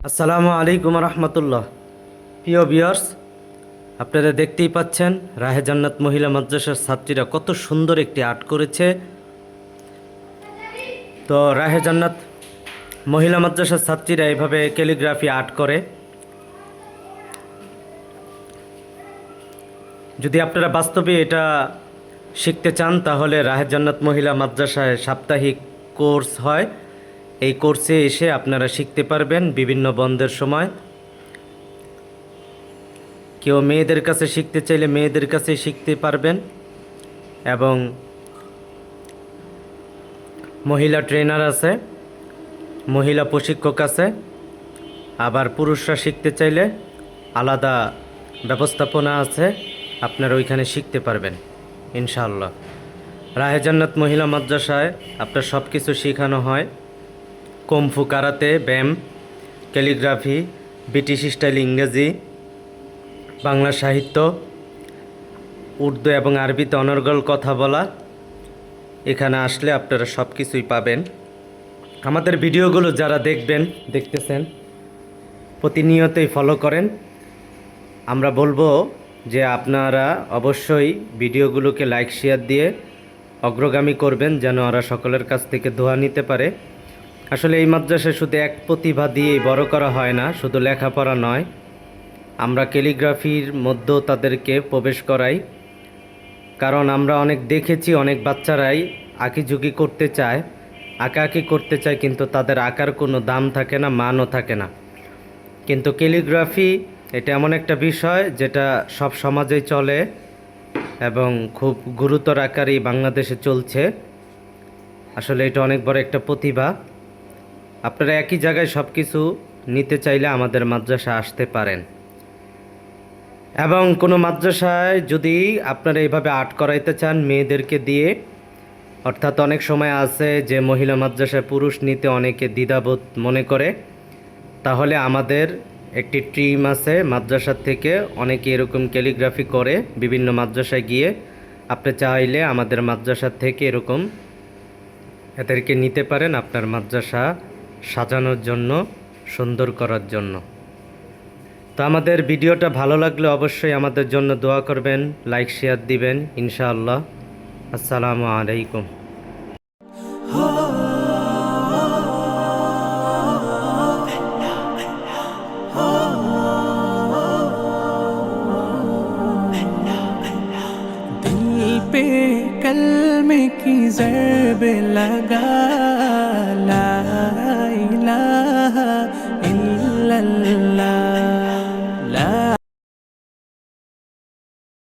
আসসালামু আলাইকুম রহমতুল্লাহ। প্রিয় ভিউয়ার্স, আপনারা দেখতেই পাচ্ছেন রাহে জান্নাত মহিলা মাদ্রাসার ছাত্রীরা কত সুন্দর একটি আর্ট করেছে। তো রাহে জান্নাত মহিলা মাদ্রাসার ছাত্রীরা এইভাবে ক্যালিগ্রাফি আর্ট করে। যদি আপনারা বাস্তবে এটা শিখতে চান তাহলে রাহে জান্নাত মহিলা মাদ্রাসায় সাপ্তাহিক কোর্স হয়। এই কোর্সে এসে আপনারা শিখতে পারবেন বিভিন্ন বন্ধের সময়। কেউ মেয়েদের কাছে শিখতে চাইলে মেয়েদের কাছে শিখতে পারবেন এবং মহিলা ট্রেনার আছে, মহিলা প্রশিক্ষক আছে। আবার পুরুষরা শিখতে চাইলে আলাদা ব্যবস্থাপনা আছে, আপনারা ওইখানে শিখতে পারবেন ইনশাআল্লাহ। রাহে জান্নাত মহিলা মাদ্রাসায় আপনার সব কিছু শেখানো হয়। কুমফু, কারাতে, ব্যায়াম, ক্যালিগ্রাফি, ব্রিটিশ স্টাইল ইংরেজি, বাংলা সাহিত্য, উর্দু এবং আরবিতে অনর্গল কথা বলা। এখানে আসলে আপনারা সব কিছুই পাবেন। আমাদের ভিডিওগুলো যারা দেখতেছেন প্রতিনিয়তই ফলো করেন। আমরা বলবো যে আপনারা অবশ্যই ভিডিওগুলোকে লাইক শেয়ার দিয়ে অগ্রগামী করবেন, যেন ওরা সকলের কাছ থেকে দোয়া নিতে পারে। আসলে এই মাদ্রাসায় শুধু এক প্রতিভা দিয়েই বড় করা হয় না, শুধু লেখাপড়া নয়, আমরা ক্যালিগ্রাফির মধ্যেও তাদেরকে প্রবেশ করাই। কারণ আমরা অনেক দেখেছি, অনেক বাচ্চারাই আঁকিঝুঁকি করতে চায়, আঁকাআঁকি করতে চায়, কিন্তু তাদের আঁকার কোনো দাম থাকে না, মানও থাকে না। কিন্তু ক্যালিগ্রাফি এটা এমন একটা বিষয় যেটা সব সমাজেই চলে এবং খুব গুরুতর আকারেই বাংলাদেশে চলছে। আসলে এটা অনেক বড় একটা প্রতিভা। আপনারা একই জায়গায় সব কিছু নিতে চাইলে আমাদের মাদ্রাসা আসতে পারেন। এবং কোনো মাদ্রাসায় যদি আপনারা এইভাবে আর্ট করাইতে চান মেয়েদেরকে দিয়ে, অর্থাৎ অনেক সময় আছে যে মহিলা মাদ্রাসায় পুরুষ নিতে অনেকে দ্বিধাবোধ মনে করে, তাহলে আমাদের একটি টিম আছে মাদ্রাসার থেকে, অনেকে এরকম ক্যালিগ্রাফি করে বিভিন্ন মাদ্রাসায় গিয়ে। আপনি চাইলে আমাদের মাদ্রাসার থেকে এরকম এদেরকে নিতে পারেন আপনার মাদ্রাসা সাজানোর জন্য, সুন্দর করার জন্য। তো আমাদের ভিডিওটা ভালো লাগলে অবশ্যই আমাদের জন্য দোয়া করবেন, লাইক শেয়ার দিবেন ইনশাআল্লাহ। আসসালামু আলাইকুম। दिल पे कलमे की ज़रब लगा, ला इलाहा इल्लल्लाह।